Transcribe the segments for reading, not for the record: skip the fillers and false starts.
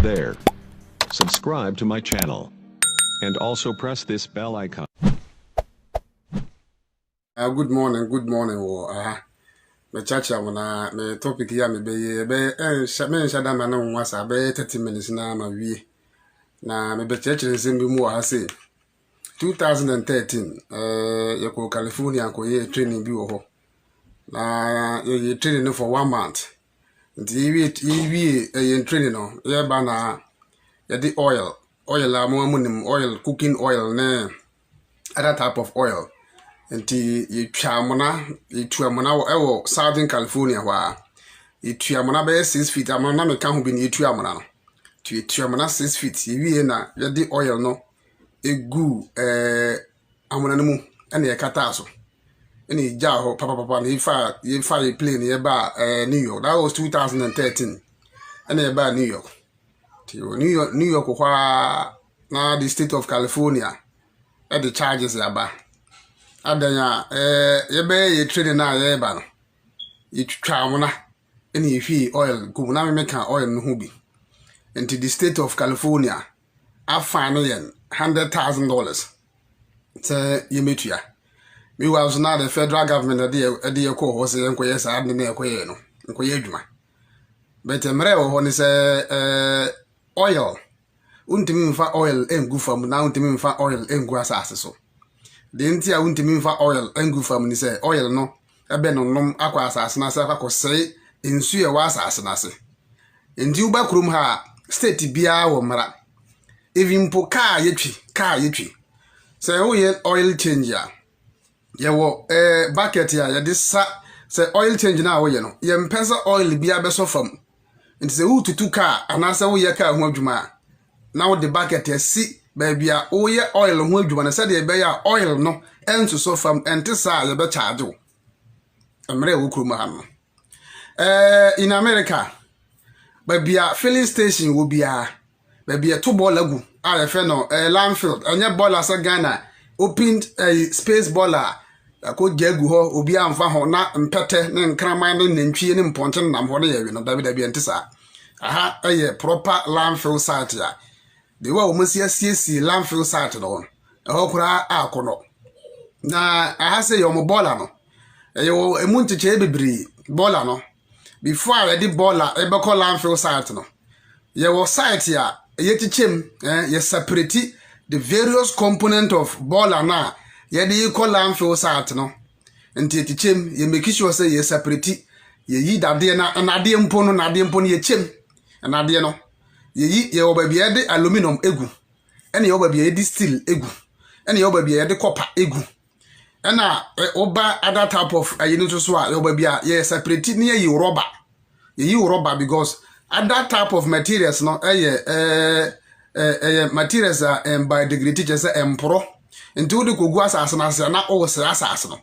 there. Subscribe to my channel. And also press this bell icon. Good morning. Me chacha wana me topic ya me be shada mana nwasa be 30 minutes na ma wie. Na me be chacha nsembi mu ha say 2013 yako California ko ye training bi wo ho. Na ye training for 1 month. Nti ye training no ye ba na ye di oil la mo amunim oil, cooking oil na other type of oil. Nti yitwamona ewo Southern California wa yitwamona be 6 feet amona me ka ho bi ni yitwamona no yitwamona 6 feet yiwie na yedi oil no egu amona no mu ene yakata so ene ija ho papa na yifa plane ye ba New York. That was 2013 ene ye ba New York. New York kwa na the state of California at the charges ya ba adanya ye training na ye ba no yitwamona ene yifi oil go na me ka oil no hu bi into the state of California afane yen $100,000 te yemetua me was not the federal government de ye ko ho se enkoye sa adne na ekoye no enkoye adwuma but emre ho ni se oil untimi mfa oil engu fam na untimi mfa oil engu asase so de nti a untimi mfa oil engu fam ni se oil no ebe no nom akwa asase na se akwa ensu ye wa asase na se ndi uba krum ha state bia wo mara even po car yetwi se wo ye oil change ya ye wo bucket ya ye de sa se oil change na wo ye no ye mpesa oil bia be so fam nti se wo tutu car anase wo ye car ho adwuma na wo de bucket ya si baabia wo ye oil ho adwuma na se de be ya oil no enso so fam ente sa ye be charge wo emre wo krum ha no in America baabia filling station wo bia baabia to ball agu a fe no landfill anya baller sa Ghana opened a space baller ko jagu ho obi amfa ho na mpete ne nkraman ne nantwie ne mponche nam ho ne ye no dabi ntisa aha proper landfill site ya de wa omusiasi landfill site no ho kura akono na aha se yo mo baller no yo emuncheche bebiri baller no before I did baller ebe ko landfill site no ye wo site ya ye chichem ye separate the various component of baller na ye dey call landfill site no nti chichem ye make sure say ye separate ye yi dade na nade mpo no ye chem nade no ye yi ye obabia de aluminum egu ene ye obabia de steel egu ene ye obabia de copper egu ena oba other type of ayinu so a ye obabia ye separate ne ye rubber because other type of materials no materials biodegradable just empro nti wode kogu asase na se na o se asase no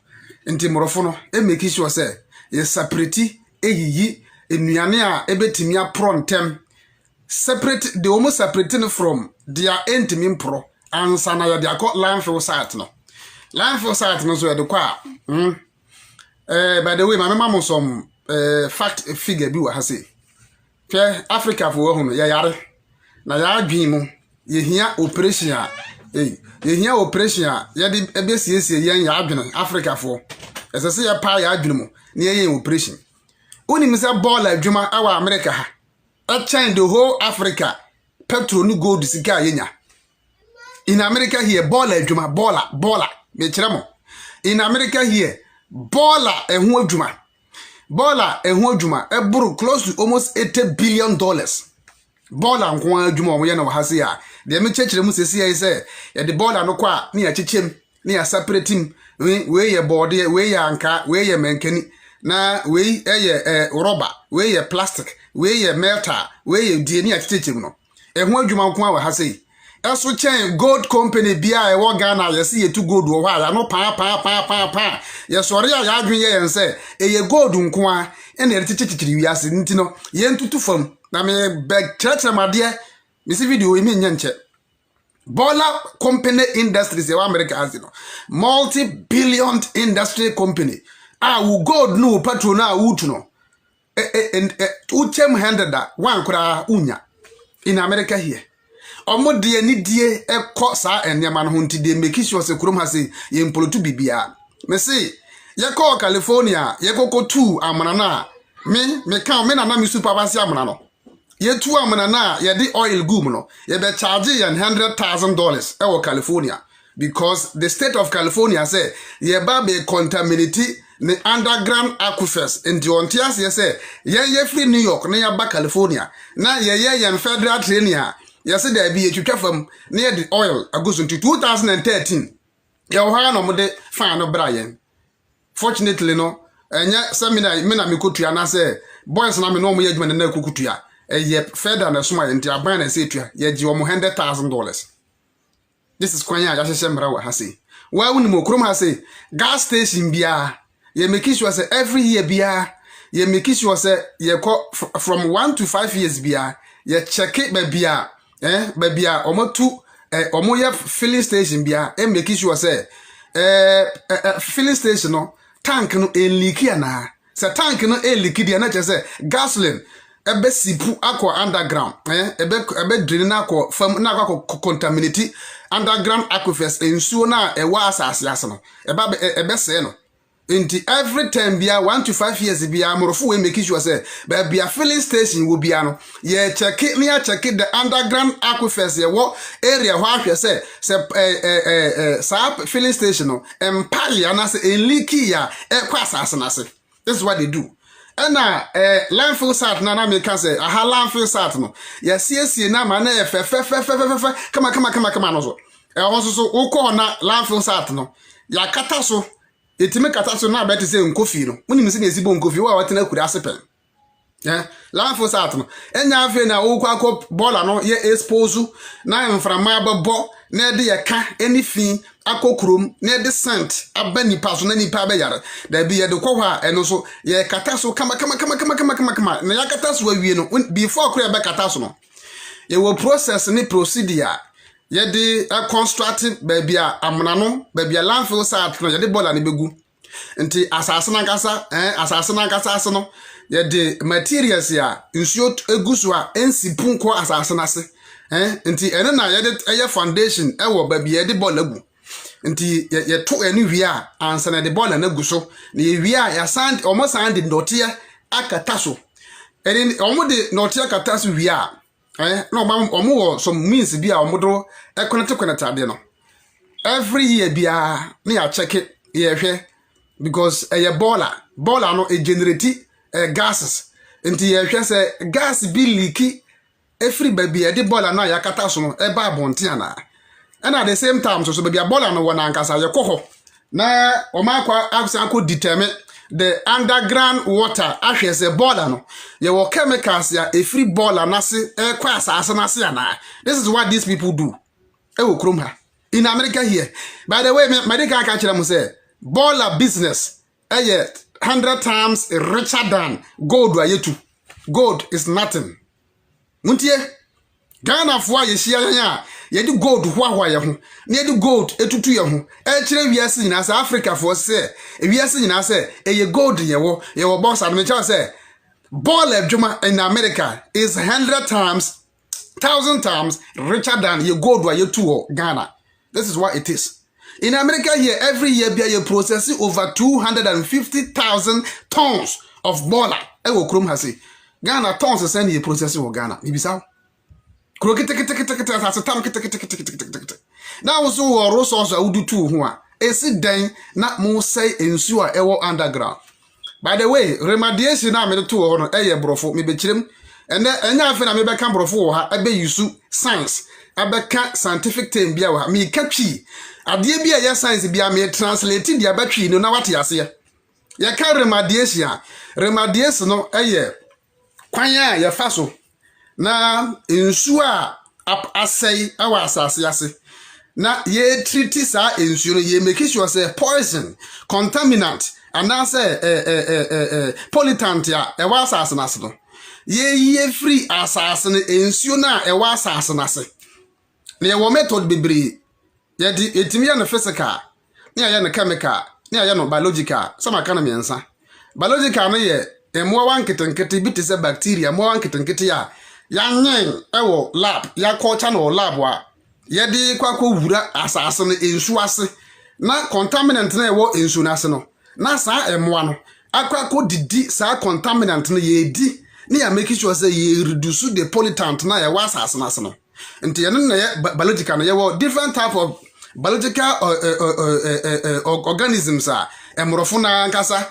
nti morofo no make sure say ye separate eyiyi enuane a ebetimi apro ntem separate the almost separating from their intimi pro ansa na ye de akọ landfill site no so ye de kwa by the way my mama some fact figure bi wa ha say Africa for hu no ye yare na ya adwen mu ye hia operation a ye de ebesiesie yen ya adwen Africa for esese ye pa ya adwen mu na ye operation unim se ball adwuma awa America ha a change the whole Africa petrol no gold sika yenya in America here ball adwuma baller me kire mo in America here baller ehu adwuma eburu close to almost $80 billion. Baller nko adwuma omo ye na wahase ya de me chekire mu sesi ya say ye de baller no kwa na ya chechem na ya separate him we ye board we ye anka we ye menkani na we ye rubber we ye plastic we ye metal we ye die na ya chechem no ehu adwuma nko wahase eso chen gold company bia e wo Ghana ye se ye tu gold wo ha ya no pa ye sori ya adwen ye yense ye gold nko a ene re chichichiri wiase nti no ye ntutu fam na me beg church made me see video imi nyenche baller company industries e wa America has no multi-billion industry company wo gold no petrol na wutu no uchem handed that one kura unya in America here. Omo de ni die ekọ saa enema no honti de make sure se kurom ha se ye mpolotu bibia. Me say ye call California ye koko tu amana na me kan me na na me supervise amana no. Ye tu amana na ye di oil gum no ye be charge ye $100,000 e wo California because the state of California say ye ba be contaminate the underground aquifers in the Ontias ye say ye free New York na ya ba California na ye federal train ya yes there be a twetwa fam near the oil agoes into 2013 ye wo ha no mo de fan no bra yen fortunately no enya seminar me na me kotua na say boys na me no mo ye adwuma na kukutua ye federal na soma enti aban na say tua ye gi omo $100,000. This is kwanya ya hye mra wa ha say wa woni mo krom ha say gas station bia ye make sure say every year bia ye make sure say ye from 1 to 5 years bia ye check it bia babia omo tu omo ya filling station bia make sure say filling station no tank no leaky ana se tank no leaky dia na che say gasoline ebe sipu akwa underground ebe drain na akwa fam na akwa contaminate underground aquifers ensuo na ewa asase ase no ebe se no Inti every time bia 1 to 5 years bia amorofo we make sure say bia filling station will be ano ye check the underground aquifers ye wo area ho ahwe say filling station no empire na say leaky ya kwasase na say. This is what they do. And landfill sat na me can say aha landfill sat no ye sie na ma na ye fe kama no so so ukọ na landfill sat no ya kata so etime kata so na beti se nkofi no woni mse na esibo nkofi wa watena kura asepen landfill sat no enya afi na ukọ akọ bola no ye expose na mframa abebo na de ye ka anything akokrom na de scent abani paso na nipa be yare da bi ye de kwo ha eno so ye kata so kama na ya kata so awie no before kura be kata so no ye wo process ni procedure ye de construct babia amna no babia landfill site no ye de bola ni begu nti asase na nkasa ase no ye de materials ya nsuo eguso a ensipu nko asase na se nti ene na ye de foundation wo babia ye de bola gu nti ye to eni wi a ansa na de bola na gu so na ye wi a ya sand omo sand ndote akata so eni omo de ndote akata so wi a no ma omo wo some means bia omo do connect ade no every year bia na ya check it ye hwe because ye bola no e generate gases nti ye hwe say gas bi leaky every baby e de bola na ya kata so no e ba bonte ana and at the same time so baby bola no wona ankasa ye koho na o ma kwa aksan ko determine the underground water ahwe se bola no ye wo chemicals ya every bola na se e kwa asase na se ana. This is what these people do wo krom ha in America here. By the way, medical ka kire mu say bola business 100 times richer than gold wa yetu. Gold is nothing. Muntie Ghana fo ye hia ya ye di gold hwa ye ho na ye di gold etutu ye ho e kire wiase nyina say Africa fo say wiase nyina say ye gold ye wo boss adme cha say ball adwuma in America is 100 times 1,000 times richer than ye gold wa ye to Ghana. This is what it is. In America here, every year be you processing over 250,000 tons of bola. E wo krom ha say Ghana tons send ye processing Ghana. Ibisa now so resource awudu tu ho a esi den na mo say ensu a ewo underground. By the way, remediation na me to ho no eye brofo me be kirem ene enya afi na me be kan brofo ho ha ebe yusu science abeka scientific term bia wa me katwi ade bia ye science bia me translate dia batwi no na wate ase ye ka remediation no eye kwanya ye fa so na ensu a asai awa asase ase na ye treat sa ensu no ye make sure say poison contaminant and na say pollutant ya e wa asase na se no ye free asase no ensu na e wa asase na se na ye wo method bebre ye di etimi ya no physical na ya no chemical na ya no biological sama kana miensa biological no ye emwa wan ketenkete bi te se bacteria mo wan ketenkete ya yanyen ewo lab ya culture no lab wa ye de kwakọ wura asase no ensu ase na contaminant na ewo ensu na ase no na saa emoa no akwakọ didi saa contaminant no ye di na ya make sure say ye reduce the pollutant na ye wa asase na ase no nti ye no na ye biological no ye wo different type of biological organisms a emrofo na nkasa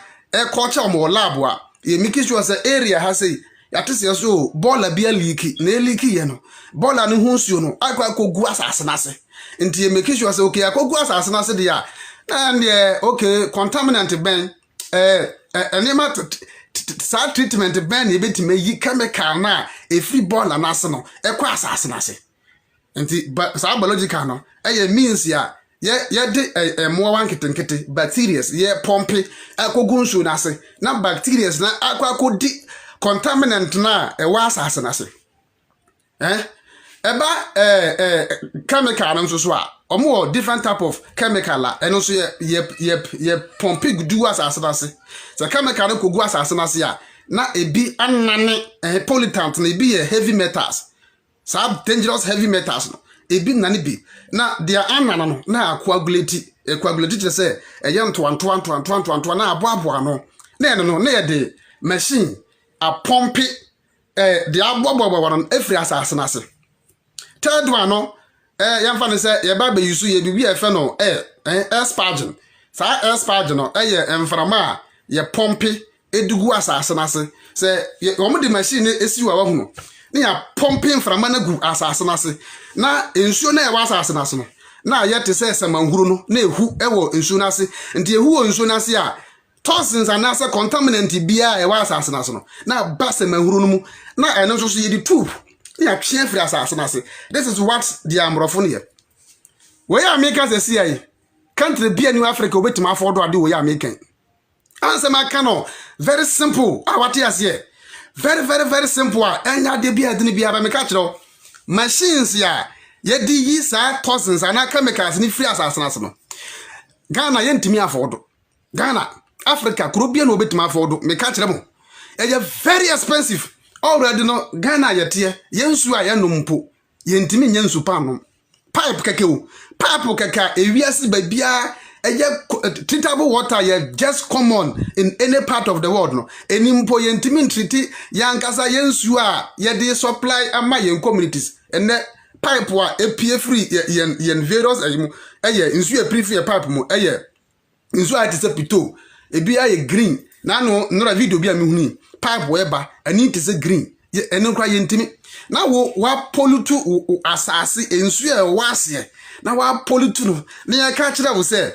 culture mo lab wa ye make sure say area ha say yatese so bola bia leaki na leaki ye no bola no hunsuo no akwakogu asase na ase nti ye make sure say okay akogu asase na ase dia and okay contaminant ben enema sa treatment ben ye betime yi chemical na free bola na ase no ekwa asase na ase nti sa biological no means ya ye de mo wan ketenkete bacteria ye pompe akogu nsuo na ase na bacteria na akwakodi contaminant na ewa asase na se eba chemical nso so a omo different type of chemical la eno so ye pompe gudu asase na se so chemical no kogu asase na se a na ebi anane pollutant na ebi ye heavy metals some dangerous heavy metals no ebi nane bi na dia anana no na coagulate to say eyem to na aboabo no na eno no na ye de machine a pompe the abobo wan every asase na se third one no yamfa ne se ye ba be yusu ye bibi e fe no aspargin sa aspargin no ye emframa ye pompe edugu asase na se omo de machine esi wa hu no na ya pompe emframa na gu asase na se na ensuo na ye wa asase na se no na ye te se semanhuru no na ehu ewo ensuo na se nti ehu wo ensuo na se a toxins and as a contaminant bia e wa asase na so no na base mahuru no mu na eno so ye di tube ya twe free asase na se. This is what the amrofo ne we America say see country bia New Africa obetima afodo ade we American answer ma kano very simple what you say very simple enya de bia de ne bia ba me ka kire machines ya ye di yi sa toxins and chemicals ni free asase na so no Ghana ye ntimi afodo Ghana Africa Caribbean obetima afodo me ka kire mo e very expensive already no Ghana yete ye nsu a ye nompo ye ntimi nya nsu pa no pipe kekewo pipe keka ewiase ba bia treatable water ye just common in any part of the world no enimpo ye ntimi treat yankasa ye nsu a ye de supply ama ye communities ene pipe wa epie free ye various ayimu nsu e prefer pipe mo nsu a tese pito ebi aye green na no nora video bi a me huni pipe weba ani tese green ye eno kra ye ntimi na wo wa pollute asase ensu e wase na wa pollute no na ya ka kire wo se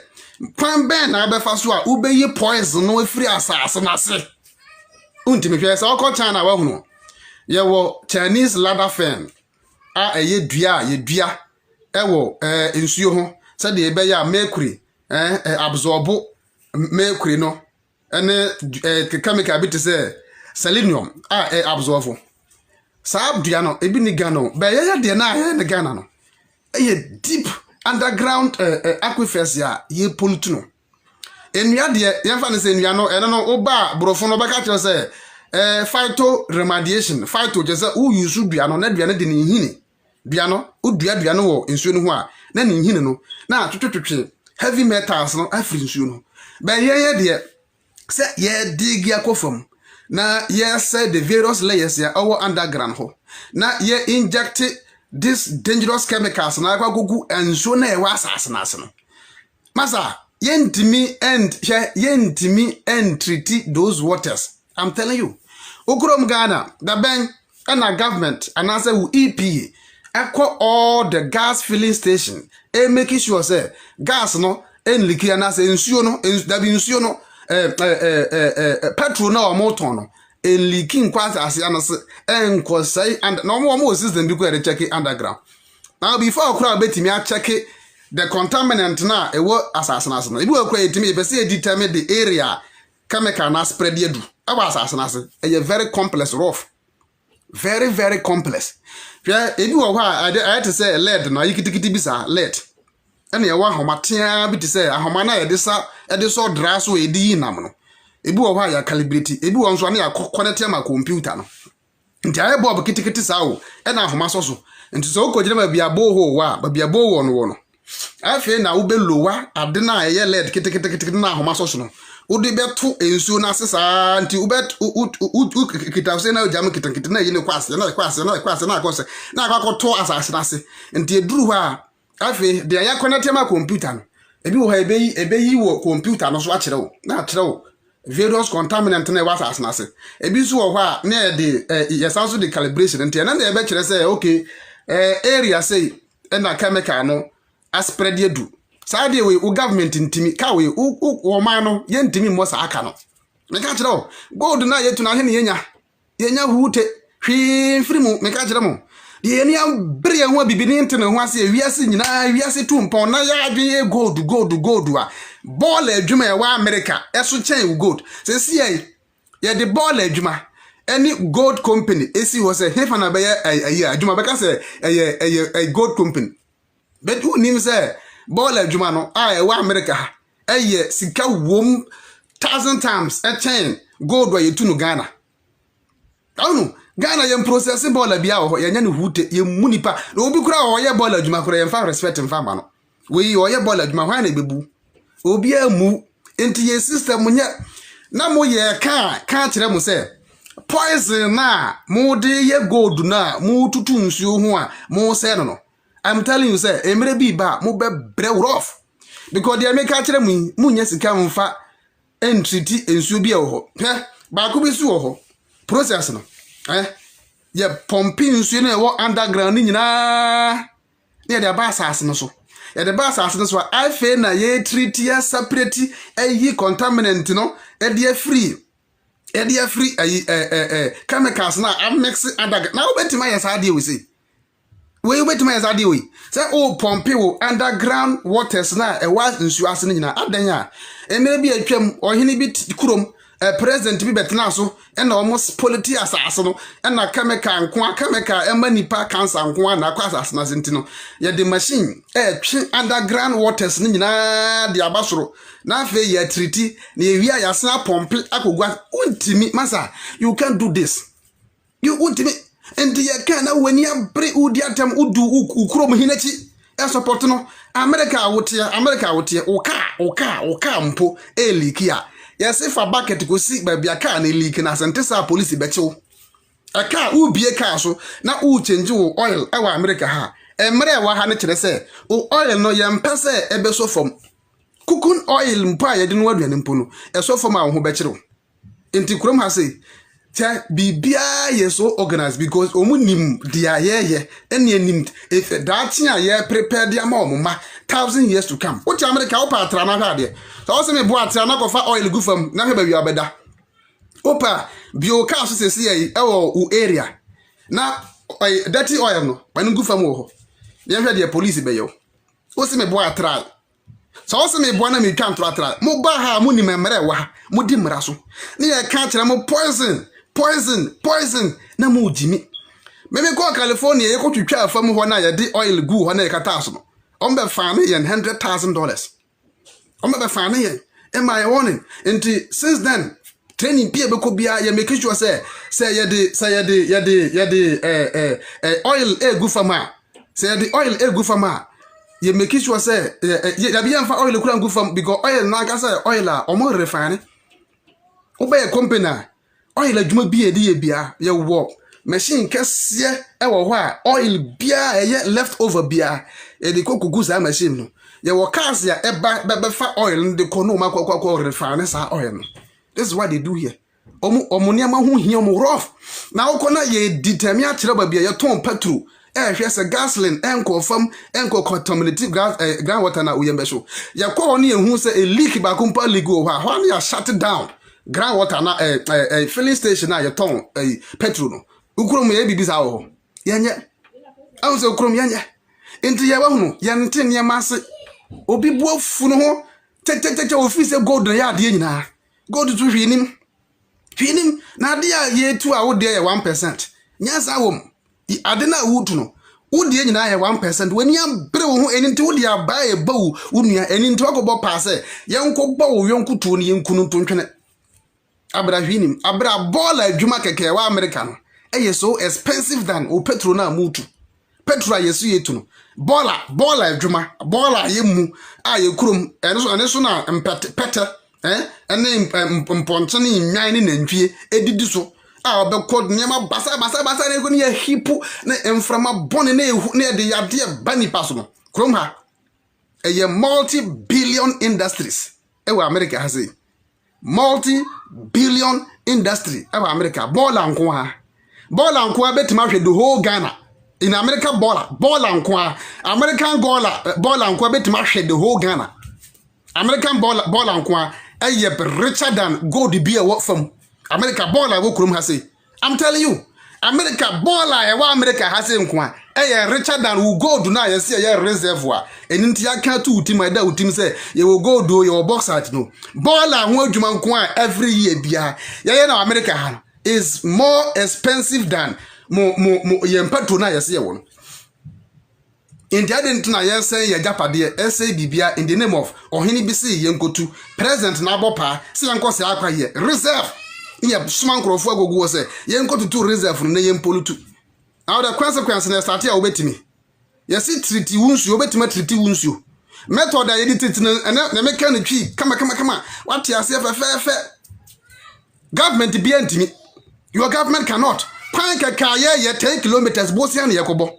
pan ben na abefa so a ubeyi poison no free asase na se untimi hwe se okọ China wa hunu ye wo Chinese ladder fan a ye dua ewo ensuo ho se de ebe ya mercury absorb mercury no ene chemical bit say selenium absorb sa dua no ebi ni Ghana be ye de na ye ne Ghana no deep underground aquifers ya ye pollute no enua de ye fa ne se enua no ene no oba brofo no beka kire se phyto remediation phyto je se u use dua no na dua ne de ne hini dua no u dua no wo ensuo no ho a na ne hini no na twetwetwe heavy metals no afri ensuo no be ye de se ye dig yakofam na ye say the various layers ya our underground ho na ye inject this dangerous chemicals na akwagugu enso na e wa asase na ase no masa ye ntimi and treat those waters. I'm telling you ukrom Ghana the bank and our government and as a EPA akwa all the gas filling station making sure say gas no en liquid na say ensuo no da bi ensuo no petrol na o motor no en leaking kwasa ase anase enko sai and no mo system bi ko e check underground now before okra betimi a check the contaminant na ewo asase na ase no ebi okra etimi e be say determine the area chemical na spread edu aba asase na ase e very complex rough very complex ebi wo ha I to say lead na yikitikiti bisa lead ene yawa homatea bi te say ahoma na ye so dra so edi nam no ebi wo ha ya calibrate ebi wo nso na ya connect ma computer no nti aye bob kitikiti sawo e na ahoma so nti so ko gire bia bo ho wa bia bo wo no afi na wo be lowa ade na aye led kitikiti na ahoma so no udi beto ensuo na sesa nti ubet kitafse na ojam kitikiti na yine kwase na akose na akwakoto asase na se nti eduru ha afi de ya connect ma computer no ebi wo ha ebeyi wo computer no so akire wo na akire wo various contaminant na wa asase na se ebi so wo ha na de yesanso de calibration nti na ebe kire say okay area say na chemical no aspread edu Saturday we government intimi ka we wo man no ye ntimi mo sa aka no me ka kire o gold na ye tu na he ne yenya huute hwi mfiri mu me ka kire mo de ye ni abre ho bibini ntene ho ase wiase nyina wiase tu mpon na ya adwe gold a ball adwuma e wa America eso chen gold se si ye de ball adwuma any gold company esi ho se hefa na be ye adwuma be ka se eye gold company but who nim say ball adwuma no a wa America eye sika wom 1000 times a chain gold wa yetu no Ghana awunu Ghana yem processing ball bia ho yenya ne hute yem munipa na obi kura ho ye ball adwuma kura yem fa respect mfa ma no we ho ye ball adwuma hwa na bebu obi amu enti ye system nya na mo ye ka kire mo se poison na mo de ye gold na mo tutu nsuo ho a mo se no I'm telling you say emre bi ba mo be bre rough because they make kire mu nya sika mfa entreaty ensuo bi e ho ba ko bi su ho process no ye pumping nsuo na e wo underground nyina ne de ba asase no so ye de ba asase no so afi na ye treat ya separate yi contaminant no e de free chemicals na mix underground na obetima yes ade we say we obetima yes ade we say o pump wo underground waters na e wa nsuo ase nyina adan a emere bi atwam ohene bi kurom president bi betena so na almost polity asase no na chemical emanipa cancer nko na kwa asase na sentino ye the machine twi underground waters ni nyina de abasoro na afa ye treat na ewia ya sna pompe akogwa untimi masa you can't do this you untimi and ye can na when you bre udi atam udu ukuro muhinachi e support no America wotie oka mpo elikia yes if a bucket go see baby aka na leak na sentesa police bechew aka ubie ka so na u change oil e wa America ha emre wa ha ne kire se oil no ye mpese ebe so fom kukun oil mpa ye de no aduane mpo no e so fom a ho bechew enti kurom ha se tia bibia ye so organized because omunim dia ye ene anim if that ya ye prepare dia ma 1000 years to come what America opa atra na ha de so se me bo atra na ko fa oil gu fam na he ba wi abeda opa bio ka so se se e wo area na dirty oil no ban gu fam wo ho ye hwe de police be yo o se me bo atra so se me bo na me twa atra mo ba ha mo ni memre wa mo di mra so ne ye ka kire mo poison na mo jimi me ko California ye ko twitwa afam ho na ye de oil gu ho na ye kata so no ombe fane ye $100,000 ombe fane ye am I warning into since then training pia be ko bia ye make sure say ye de oil gu fama say ye de oil gu fama ye make sure say ye bia fa oil kura gu fam because oil na ka say oil a omo refine obey company oil adwuma bia de ye bia ye wo machine kese e wo ho a oil bia ye left over bia e de kokugu za machine no ye wo cars ya e ba fa oil de ko no makwa refine sa oil no. This is what they do here omo niama ho hia omo rough na wo na ye determine akire ba bia ye ton petrol hwe se gasoline enko fam enko contaminated ground water na uyembe so ye ko no ye hu se a leak ba kumpa leak ho ha na ya shut down ground water na filling station na ye ton petrol no ukrom ye bibisa wo yenye anse ukrom yenye enti ye wa hunu ye nte ne mase obi buafu no ho tete office gold ya de nyina gold to hwinim na de ye tu a wo de ye 1% nyasa wom ade na wutu no wo de nyina ye 1% wani abre wo ho eni nti wo de aba ye bawu wo nua eni nti wakobo paase ye nko bawu yonku tu ne yenkunu to ntwene abra hwinim abra bola adwuma keke wa America no so expensive than o petrol na mutu petrol yesu yetu no bola adwuma bola yemu a yekurom ene so na pete ene mponche ne nwan ne nantwie edidi so a obekod niam basa ne ko ne ya hipu na emframa bone na ehu na de yade ba nipa so no krom ha multi-billion industries ewa America has a multi-billion industry ewa America bola nko ha betima hwe the whole Ghana in America bola nko ha American bola nko betima hwe the whole Ghana American bola nko ha richer than gold be a what from America bola wo krom has a I'm telling you America bola ewa America has a nko ha richer than who go do na yes reservoir eninti aka to utim da utim say ye will go do your box at no baller ho adwuma nko a every year bia ye na America ha is more expensive than mo ye mpato na yes ye won India didn't na yes say ye japade say bibia in the name of ohini bi say ye nkotu present na abopa say yanko say akwa ye reserve ye suma nkrofo agogo say ye nkotu to reserve na ye mpolutu. Now the consequence na start here obetimi. Yesi treaty wunsu obetimi treaty wunsu. Method that edit na make can twi kama what you say fe government be antimi. Your government cannot. Pan ka ye 10 kilometers bosia na yakobo.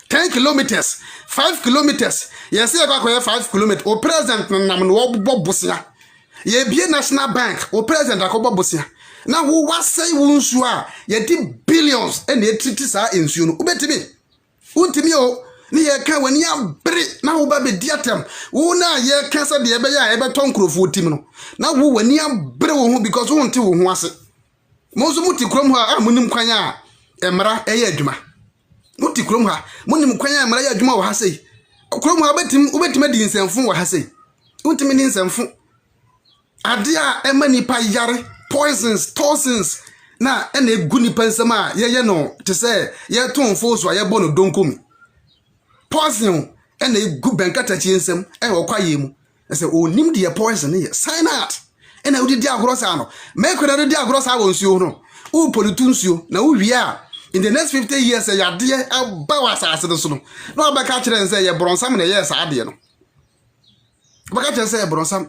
10 kilometers, 5 kilometers. Yesi akwa 5 kilometers. O president na no bosia. Ye be National Bank o president akobo bosia. Now who was say wunsu a ye di billions and ye treat sa ensuo no ubetimi untimi o ni ye ka wani abre na wo ba be diatem wo na ye ka sa de ebe ya ebe ton krofo tim no na wo wani abre wo ho because wo nte wo ho ase mo so muti krom ha munim kwan a emra eye adwuma muti krom ha munim kwan a emra eye adwuma wo ha sei krom ha ubetim di nsemfo wo ha sei untimi ni nsemfo ade a emani pa yare poisons, toxins, na ene guni pensama ye no te say ye ton foso ye bono donkomi poison ene gu benkata chiensem e wo kwaye mu e say onim de poison ye sign out ene udi di agorosa no me kwena di agorosa wo nsuo no u politu nsuo na u wi a in the next 50 years ya de aba wasase no so no na obaka kire say ye bronsam na ye sa ade no obaka kire say ye bronsam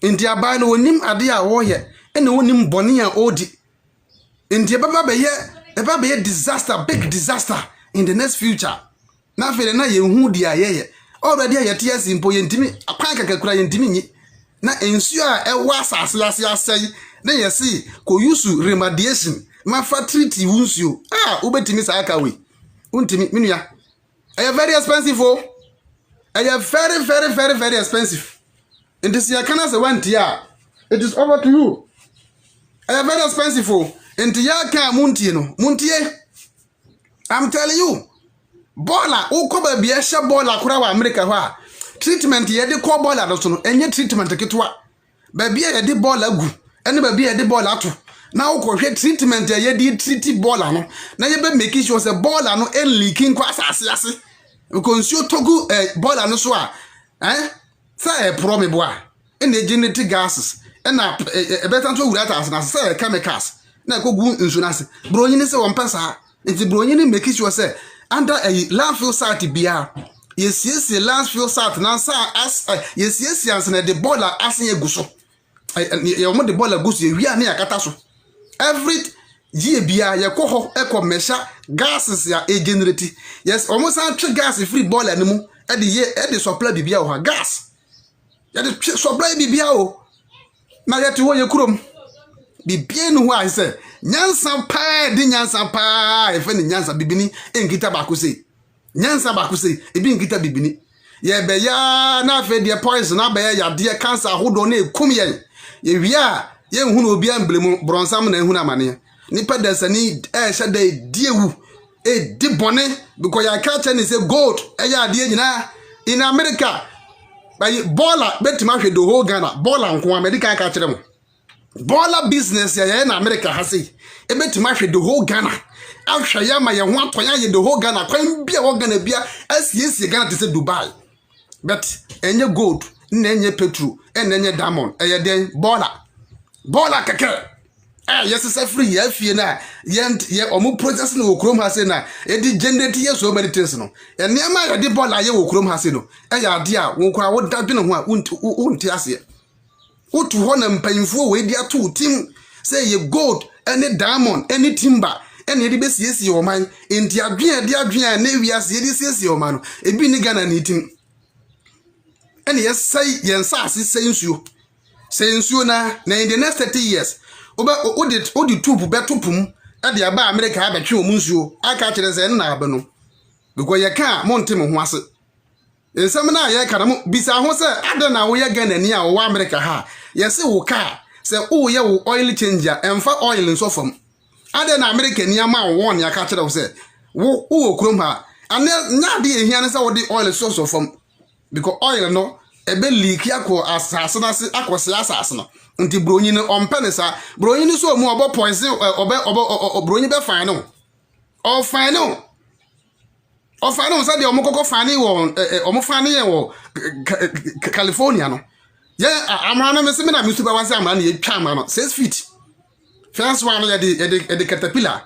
india ba no onim ade a wo ye ene wonim boni a odi india baba be disaster, big disaster in the next future na fele na ye hu dia ye already ye tia simpo ye ntimi akwan kakakura ye ntimi nyi na ensuo a ewa asase asai na ye si ko use remediation ma treaty wunsuo ubetimi sa aka we untimi minua very expensive oh very expensive and this year can as a one tier it is over to you. Very expensive oh enti ya ka muntie I'm telling you bola ukoba bi ehye bola kura wa America ho a treatment ye de ko bola do so no enye treatment ketwa ba bi ye de bola gu ene ba bi ye de bola to na ukohwe treatment ye de treat bola no na ye be make sure say bola no e leaking kwa asase because togu bola no so a say problem bo a ene genetic gases na better to wura ta na say chemicals na kogu nsu na se bronyini se won pesa nti bronyini make sure say under a landfill site bia yes landfill site na sa as yes na the boiler asen eguso ye mo the boiler guso ye wi na yakata so every year bia ye ko ho e measure gases ya e generate yes almost three gas free boiler ni mu e de supply bibia o gas ya de supply bibia o na yet wo ye kurom bibia no ho a say nyansa pa di nyansa pa e fe ni nyansa bibini engita ba ko sei nyansa ba ko sei e bi engita bibini ye be ya na fe de poison na be ya de cancer hodo na ekum ye wi a ye hu na obi amblemu bronsam na hu na mane ni pedasani sha de diewu e di bone because ya catch ni say gold e ya de nyina in America by bola betima hwe the whole Ghana bola nko America ka kire mo bola business ya na America ha sei e betima hwe the whole Ghana ahwa ya ma ye ho atoya ye the whole Ghana kwan bia wo Ghana bia asiesie Ghana te say Dubai but enye gold na enye petrol na enye diamond e ye den bola keke yes is free ya fie na ye omo process no okrom ha se na e di generate ye so many things no enema ya di ball aye okrom ha se no ya ade a wo kwa wo dadwene ho a unti ase utu ho na mpanyimfo we di ato tim say ye gold any diamond any timber any e di besiesie o man enti adwen na wiase ye di siesie o man no e bi ni Ghana ni tim any yes say yen saase say nsuo na in the next 30 years odi tubu betupum e de aba America abetwe omunsuo aka kire se na abe no because ye ka montem ho ase ensem na ye ka na bisa ho se ade na wo ye Ghana ni a wo America ha ye se wo ka se wo ye wo oil changer emfa oil nso fam ade na America ni ama wo ne aka kire wo se wo krom ha ane nya de ehia ne se wo de oil so fam because oil no ebe leak yakọ asase na se akwose asase no nti bronyi no ompene sa bronyi no so mu obo poison bronyi be fan no o fan no sa de omukoko fan wo omo fan ye wo California no ye amra no me se me na me supervise amra na ye twa amra no 6 feet first one ye de caterpillar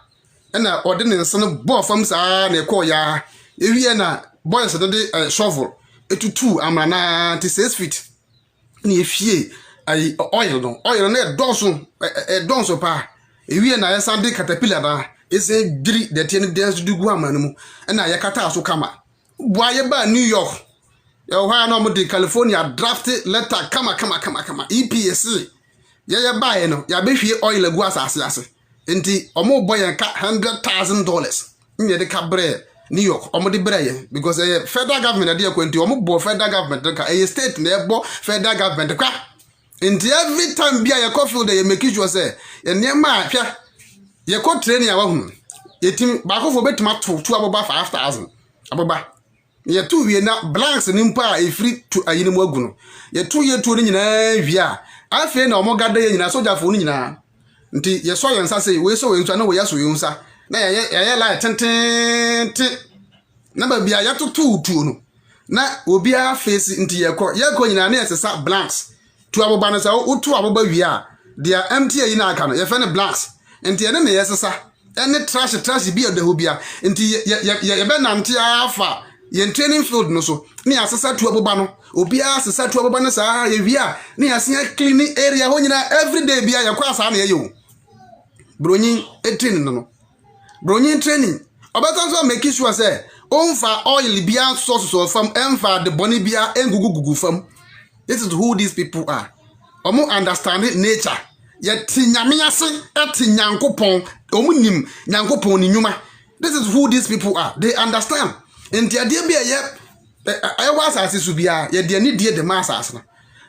na ode ne nse no bo fam sa na ekọ ya ewie na boys de shovel etutu amana ti 6 feet ni efie ai oil no donso pa ewie na yesa de caterpillar na ese diri de tie ne dance dugu amana mu na yakata aso kama boaye ba New York ya hwa na mo de California draft letter kama EPS ya ba ye no ya be hwie oil agu asase enti omo boy ka $100,000 ni de kabre New York omo de braye because federal government dey kwenti omo bo federal government ka state na ebo federal government kwa nti every time bia ye coffee dey make sure say enema ahwa ye ko training ya wahu yetim ba ko fo betima to aboba 5,000 aboba ye tu wie na blanks ni mpa e free to ayini mu agu no ye tu ye tu ni nyina hwia afi na omo gada ye nyina soja fo ni nyina nti ye so ye nsa say we so we nsa na we ya so ye nsa na ye la tenten na ba bia ya tutu no na obi a face nti ye ko nyina na yesesa blanks tu aboba no sa utu aboba wi a dia empty yi na aka no ye fe ne blanks nti ye ne yesesa ene trash bi de ho bia nti ye be nante afa ye training field no so ni asesa tu aboba no obi a asesa tu aboba no sa ye wi a ni asia cleaning area ho nyina everyday bia ye kwa sa na ye yo bronyin training no bronyin training obetan so make sure say onfa oil bia sources of farm enfa the boni bia engugugugu farm. This is who these people are. Omo understand nature. Ye tinyame ase eti nyankopon omo nim nyankopon ni nyuma. This is who these people are. They understand. Enti ade bia ye was asase bia ye de ni de masas no.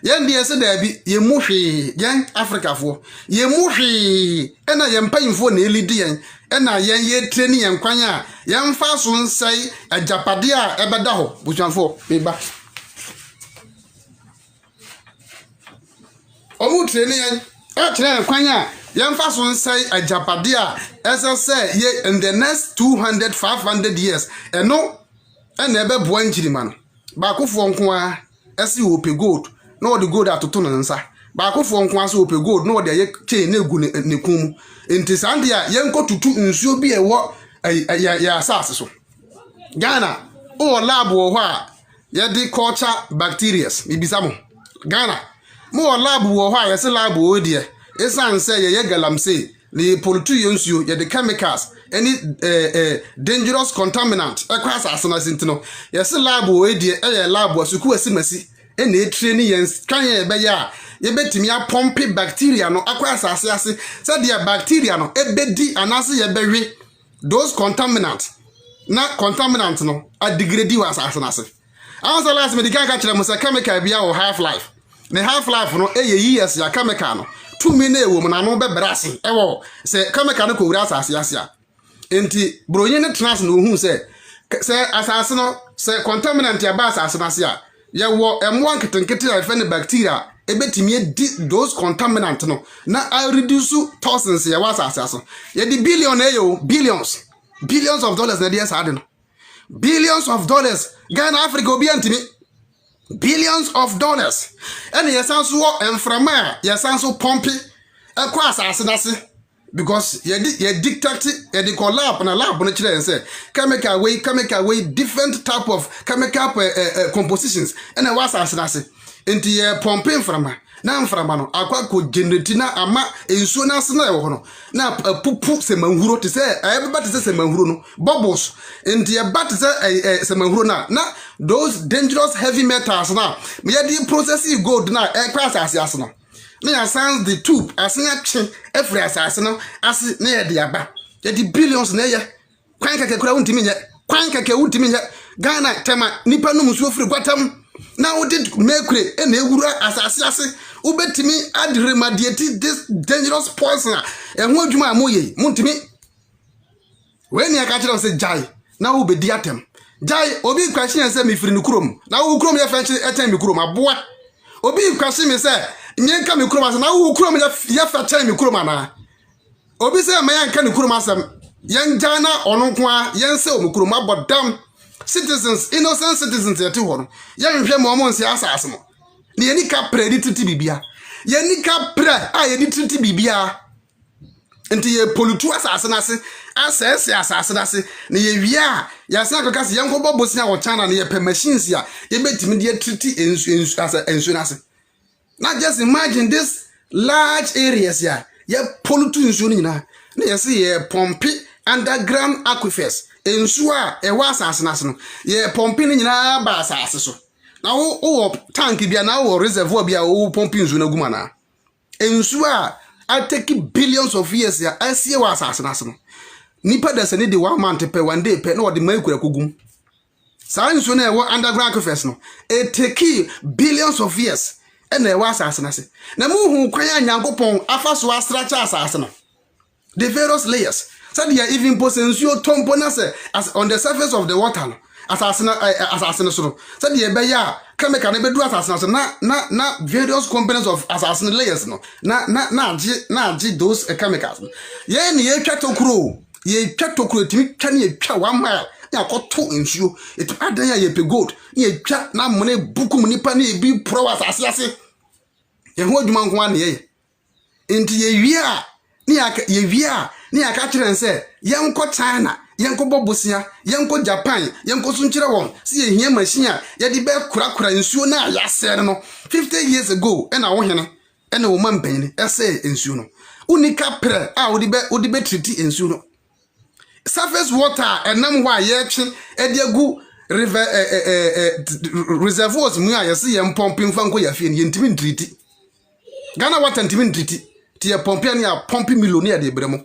Ye de se da bi ye mu hwe yen Africa fo. Ye mu hwe ena ye mpanyimfo na elidi yen ena yen ye training yen kwan a yen fa so nsai ajapade a ebeda ho bujanfo beba omu training yen train kwan a yen fa so nsai ajapade a ese ye in the next 200-500 years eno ena ebeboa nchirima no ba kofo nko a ese ope gold no the gold atoto no nsa ba kofo nko ase ope gold no de ye chain na egu ne kum enti sande a yenko tutu nsuo bi ewo ya asase so Ghana o lab wo ho a ye de culture bacteria bibisa mo Ghana mo lab wo ho a ye se lab wo de esan se ye galamsey ni pollutu yensuo ye de chemicals any dangerous contaminant ekwa asase na sintino ye se lab wo de ye lab wo suku asimasi ene training yen kan ye be ya ye betimi a pompe bacteria no akwa asase ase se dia bacteria no ebedi anase ye bewe those contaminants na contaminant no a degrade wa asase na ase ansa last medical ka kire mo se chemical bia o half life ne half life no years ya chemical no tumi na ewo mo na no be brase ewo se chemical no ko wura asase ase a enti bronye ne trans no hu se asase no se contaminant ya ba asase na ase a ye wo emwa nketenkete ya fe ne bacteria ebetimi di those contaminant no na I reduce toxins ya was asase ye di billions of dollars na dia sa no billions of dollars Ghana Africa obi antimi billions of dollars and yesanso wo enframa yesanso pompe ekwa asase na se because ye dictate ye call lab na lab no kire say chemical way different type of chemical compositions and I was asase enti ye pumping from na mframa no akwa ko generate na ama ensuo na ase na ye ho no na pupu se manhuro te se ayeba te se manhuro no bubbles enti ye bat se manhuro na those dangerous heavy metals na me ye process gold na e class ase no na ya sans the tube ase ya che every ase no ase na ye de aba ye di billions na ye kwan keke kura untimi nye kwan keke untimi nye Ghana tema nipa no musuo firi kwatam na wo did mercury e na ewura asase ubetimi adremadiate this dangerous poison ehun adwuma amoye muntimi we ni aka kire se jai na wo bedi atem jai obi kwahye se me firi nukurom na wo kurom ye fa etem me kurom aboa obi kwahye me se nyenka me kurom asa na wo kurom ye fa etem me kurom ana obi se ma yanka ne kurom asam yen jana ono nko a yen se o me kurom abodam citizens innocent citizens yete ho no yen hwe mo nse asase mo ni yeni ka pre di titi bibia yeni ka pre a yedi titi bibia enti ye polutu asase na se asase na se ni ye wia ya se akaka se yenko bobosi na wo chana ni ye pe machines ya ye betimi de titi ensu na se. Now just imagine this large areas ya ye polutu ensu ni na ye se ye pompe underground aquifers ensu a e wa asase na se no ye pompe ni nyina ba asase so. Na wo tank bia na wo reservoir bia wo pompe ensu na guma na ensu a take billions of years ya asie wa asase na se no nipa da se ne de 1 month per 1 day per na wo de maikura kogum sa ensu na e wo underground aquifers no it take billions of years and e wa asase na se na mu hu kwan anyankopon afaso astracha asase no the various layers so they are even posensu tompo na se as on the surface of the water no asase no so so they be ya chemical na be do asase na various components of asase layers no na those chemicals ye ni ye twa tokuro timi twa ne ye twa 1 mile ya akoto nsuo etu adan ya ye pe gold ye twa na mone bukum nipa na ebi pro asase ye ho adwuma nko na ye enti ye wia ni aka kire nse yenko China yenko bobosia yenko Japan yenko sunchire won si ye hia machine a ye de be kura nsuo na ya sere no 50 years ago na wo hene na wo mampanyini ese nsuo no unika pre a wo de be treat nsuo no surface water enam wa ye twe e de agu river reservoirs mu a ye se ye mpompe mfa nko ya fie ne ntimi treat Ghana water ntimi treat ti ye pompe na pompe millionaire de bremo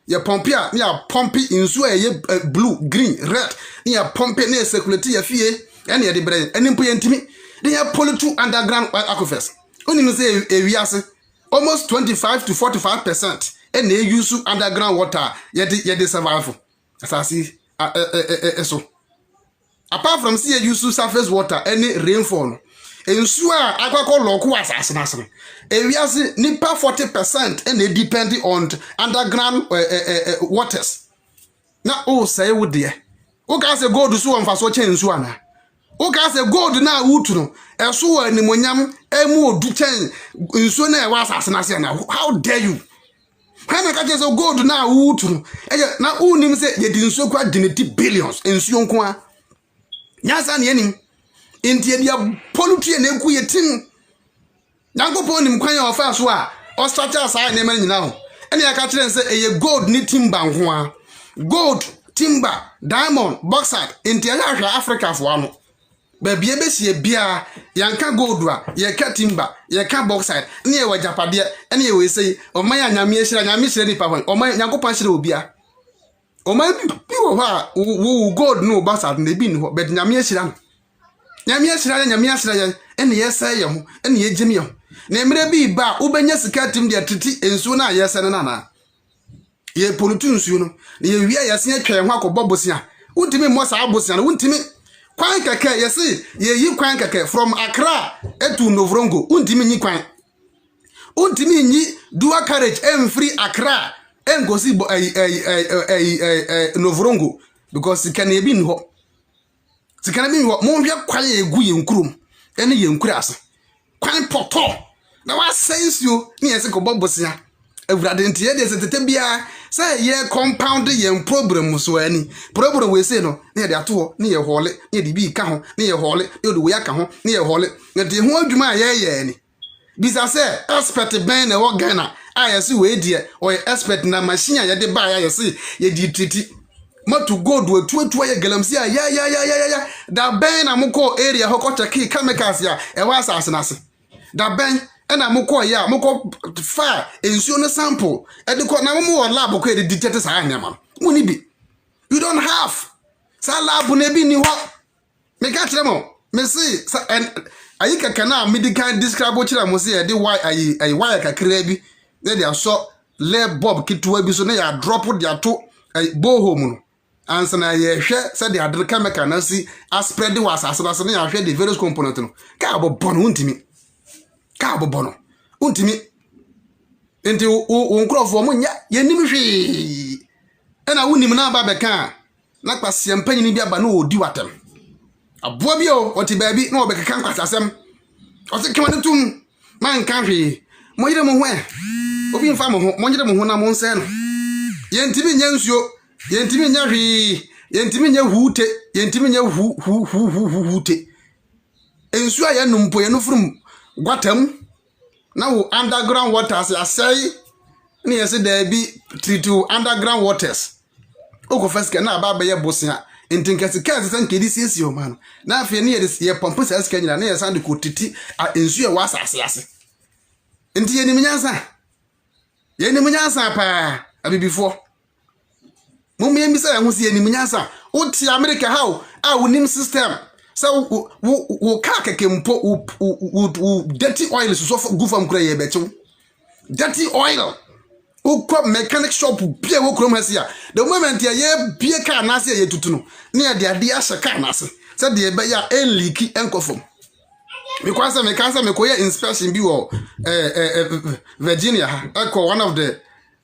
ye pompe a ya pompe insu ye blue green red ya pompe na circulate ya fie ene ye de bre ene mpo ye ntimi de ya pollute underground aquifers oni say ewiase almost 25 to 45% ene use underground water ye de survive asasi so apart from see use surface water any rainfall ensu a akwakọ lọkụ asase na asịrị ewiase nipa 40% and they depend on underground waters na o say wo de o ka say gold so won fa so chen ensu ana o ka say gold na wutu no eso wa animonyam emu odu chen ensu na e wa asase na asịrị na how dare you kana ka say gold na wutu no na unim say ye di ensu kwa dinity billions ensu nko a nyasa na yenim intie dia pollute na eku yetin yankopon nim kwan ya ofa so a o structure sa na ema nyina ho ene ya ka kire nse eye gold ni timber ho a gold timber diamond bauxite intie ya hwa Africa fo ano ba bia be sie bia yanka gold a ye ka timber ye ka bauxite ne ye wajapade ene ye we sei o man ya nyame hira ni papa o man yankopon hira obia o man bi wo ha wo gold no bauxite na bi ni ho bet nyame hira no nyame asira ya ene yesa ye ho ene ye gemi ye ho na emre bi ba ubenya sika tim de titi ensu na yesa na ye polutu nsu no na ye wia yese atwa ye ho akobobosea untimi mo sa abosea na untimi kwan keke yese ye yi kwan keke from Accra to Novrongo untimi nyi kwan untimi nyi dual carriage free Accra engosi Novrongo because can e bi nho sikana mi wo mo hwe kwan egu ye nkurum ene ye nkura ase kwan poto na wa sense yo ni yese ko bobosea Ewurade nti ye de setete bia say ye compound ye problem so ani problem we say no na ye de ato na ye hole na ye de bi ka ho na ye hole na ye de we aka ho na ye hole na de ho adwuma ye ni bisa say expert ben na wo Ghana ayesi we die o expert na machine ye de ba ayesi ye di triti matu gold we tuatu ye galamsi ya da ben na mko area ho ko check chemicals ya e wa asase na se da ben na mko ya mko fa ensuo no sample e de ko na mo lab ko e de detect sa anyama muni bi you don't have sa lab na bi ni ho me ka kire mo me see ayi kaka na medical describe kire mo see e de why ayi why kakra bi na de aso le bob kitwa bi so na ya drop de ato boho mu no ansa na ye hwe se de adre chemical na si spread was asase na ya hwe de various component no ka bobo no untimi ka bobo no untimi enti wo nkrofo mo nya yenim hwe ena wonim na ba beka na kwase mpanyi bi aba na odi watem aboa bi o oti baabi na obekeka nkwasasem oti kema ne tum man ka hwe mo yire mo ho obi mfa mo ho mo yire mo ho na mo nse no yentimi nya nsuo yentimi nya hwe yentimi nya huute yentimi nya huute ensuo ya numpo ye no furum gwatam na wo underground waters asai na yesi da bi treat underground waters oko first na aba ba ye bosia entinkasi kazi san kedi sisi o man na afi ne ye pompo sa ska nyina na ye san de ko titi ensuo wa asase enti ye ni munyansa pa abibifo mum ye misa ho si ye ni munyansa uti America how unim system so wo ka kempo dirty oil so go fam kura ye betu dirty oil ukwa mechanic shop bia wo krom hasia the moment ye bia ka na se ye tutuno na de ade ahye ka na se se de be ya enliki enkofom because me kan se me ko ye inspection bi wo Virginia echo one of the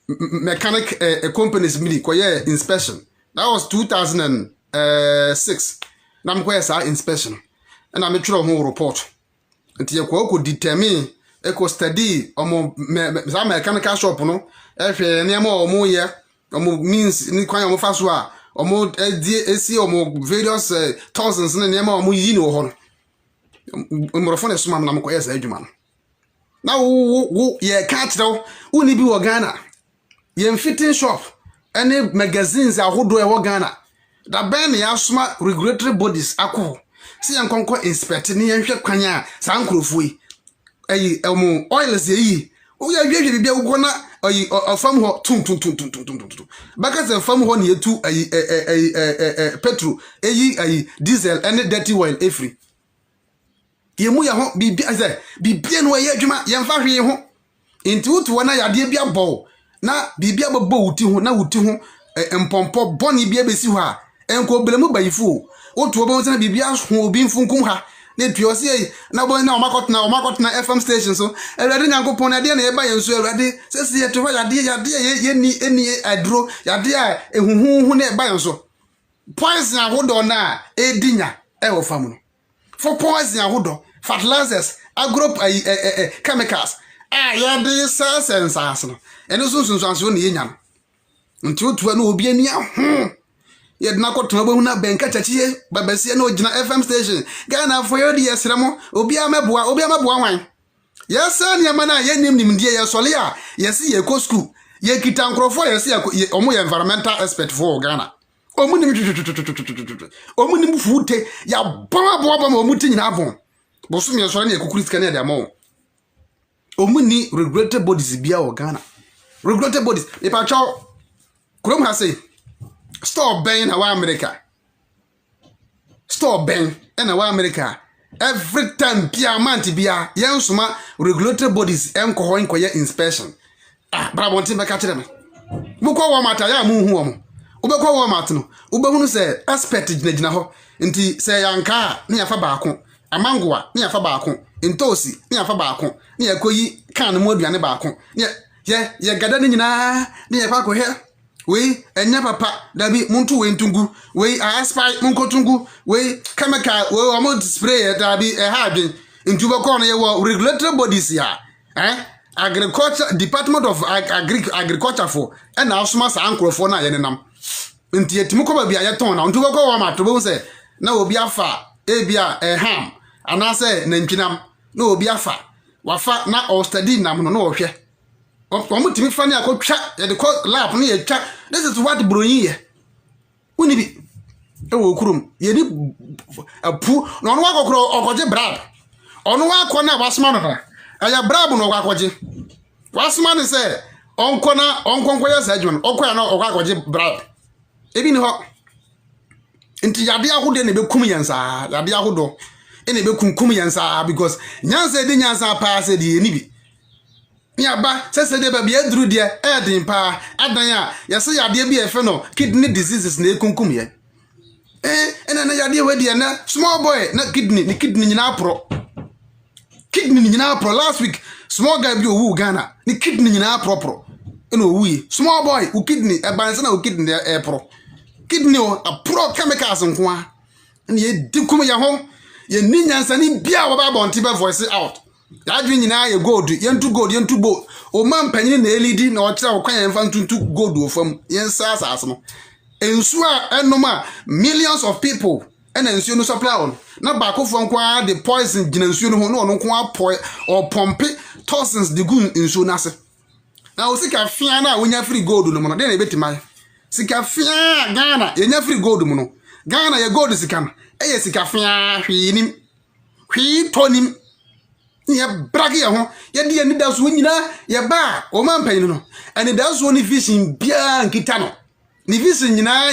mechanic companies mili ko ye inspection that was 2006 na mko ye sa inspection na me twero ho report nti ye ko determine eco study omo za mechanical shop no ehwe ne ma omo ye omo means ni kwan omo faso a omo die esi omo various thousands ne ma omo yi no ho no microphone suma na mko ye sa adwuma no na wo ye ka kire wo ni bi wo Ghana ye fitting shop any magazines ahodo e wo Ghana da ben ya suma regulatory bodies akọ si yan konko inspect ni yan hwe kwan a san krofui ayi omo oils yi o ya hwehwe bibia wo na ayi afam ho tum baka se fam ho na yetu ayi petrol ayi diesel and dirty oil every ye mu ya ho bibia ze bibia no ye adwuma ye mfa hwe ho nti utu wona yade bia bo na bibia babo wuti ho na wuti ho empompo boni bia besi ho a enko belemu bayifu otu obo na bibia ho obi mfunkum ha na tuosi ei na bo na omakotna FM station so ewrade nyankopon na de na eba yenso ewrade sesi yeto ho yade ye ni adro yade a ehuhu na eba yenso poison ahodo na edinya wo fam no for poison ahodo fertilizers agro chemicals yade sense no eno sunsunso na yenya nti otu na obi ani aho ye na kotona bo na benka chachie babasi na ogina FM station Ghana for your year sremo obi ameboa wan yes na ma na ye nim die ye sole a yesi ye ko school ye kita nkrofo yesi omo ye environmental expert for Ghana omo nim fuute ya boa omo tinyina abon boso me sore na ekukuri sika na de amo omo ni regulated bodies bia o Ghana regulated bodies e pa chaw krom ha say store ben na wa America store ben na wa America every time bia month bia yensuma regulatory bodies enko ho enko ye inspection brabo nti be ka kire me bukwa wo mata ya mu hu omo ubekwa wo mata no ubehunu se expert gina ho nti se yanka na yafa baako amangoa na yafa baako ntosi na yafa baako na yakoyi kan mo aduane baako ye gada ni nyina na yafa ko he we enya papa dabi muntu we ntungu we aspire munkotungu we chemical we amount spray dabi ha adwen ntuba ko no ye wo regulatory bodies ya agriculture department of agriculture for and asoma sa ankrofo na ye nenam nti etimi ko ba bia ye ton na ntu ko wa ma to bo se na obi afa ebia ham anase na ntwinam na obi afa wafa na o study nam no na o hwe o mutimi fa ne akotwa ye de ko lab no ye twa this is what broyin ye woni bi e wo kurum ye ni apu no no akokro okoje brab onu akọ na wasma no na aya brab no akwakoje wasma ne se onko ya sa adwon okwa na okwakoje brab ebi ni ho nti yade ahode ne bekum yansa yade ahodo ene bekum yansa because nyansa de nyansa pa se de ni bi niaba sese de ba bia duru de edin pa adan a yese yade bi efe no kidney diseases na ekunkum ye ena yade we de na small boy na kidney nyina pro last week small guy bi owu Ghana ni kidney nyina pro ena owu yi small boy u kidney e banse na u kidney e pro kidney a pro chemicals nko a na ye dikum ya ho ye ni nyansa ni bia wo ba bonti be voice out ya dwi nyina ye gold yentu bo o man panyin na elidi na o kira o kwan yenfa ntuntu gold o fam yensa asase no ensu a enoma millions of people ena ensu no supply on na ba ko fo nkwa the poison gina ensu no ho no nko apoi or pompe toxins de gun ensu na se na o sika fia na wonya free gold no mo no de na betima sika fia Ghana yenya free gold mo no Ghana ye gold sika na eye sika fia hwinim hwi tonim ye bragi ye ho ye de ni da so nyina ye ba o man pan no ani da so ni vision bia nkita no ni vision nyina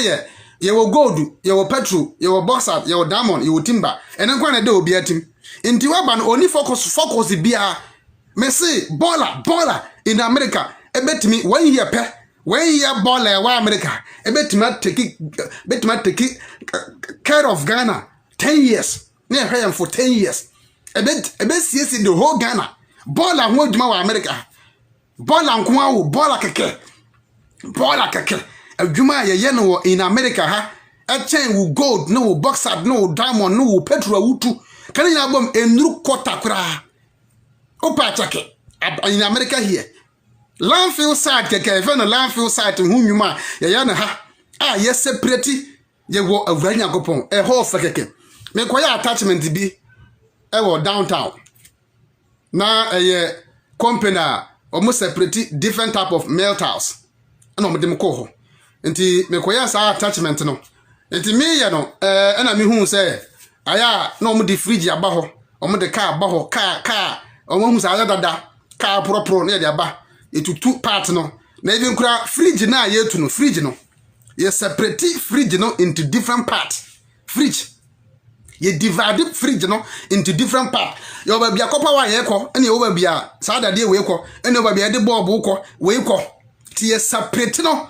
ye wo gold ye wo petrol ye wo bauxite ye wo diamond ye wo timber enen kwa na de obi atim nti wa ba no oni focus bia me say baller in America ebetimi 1 year pe 1 year baller wa America ebetimi take care of Ghana 10 years ne hwem for 10 years ebe siesi the whole Ghana baller ho adwuma wa America baller nko awo baller keke adwuma ye no in America ha a chain with gold no bauxite no diamond no petrol wutu kan ina bom enuru kota kura opa chake in America here landfill site keke even landfill site hu nwuma ye na ha ye separate ye wo awuranya gopon e ho fa keke me koya attachment bi e wo downtown na company almost separate different type of metals na mo dem ko ho nti me koya sa attachment no nti me ye no na me hu say aya na mo de fridge aba ho mo de car aba ho car mo hu sa aya dada car pro na ye de aba etutu part no na even kura fridge na ye tu no fridge no ye separate fridge no into different parts fridge ye divide fridge no into different parts yo ba bia kopa wa ye ko ene yo ba bia sa dade we ko ene ba bia de bulb ko we ko ti ye separate no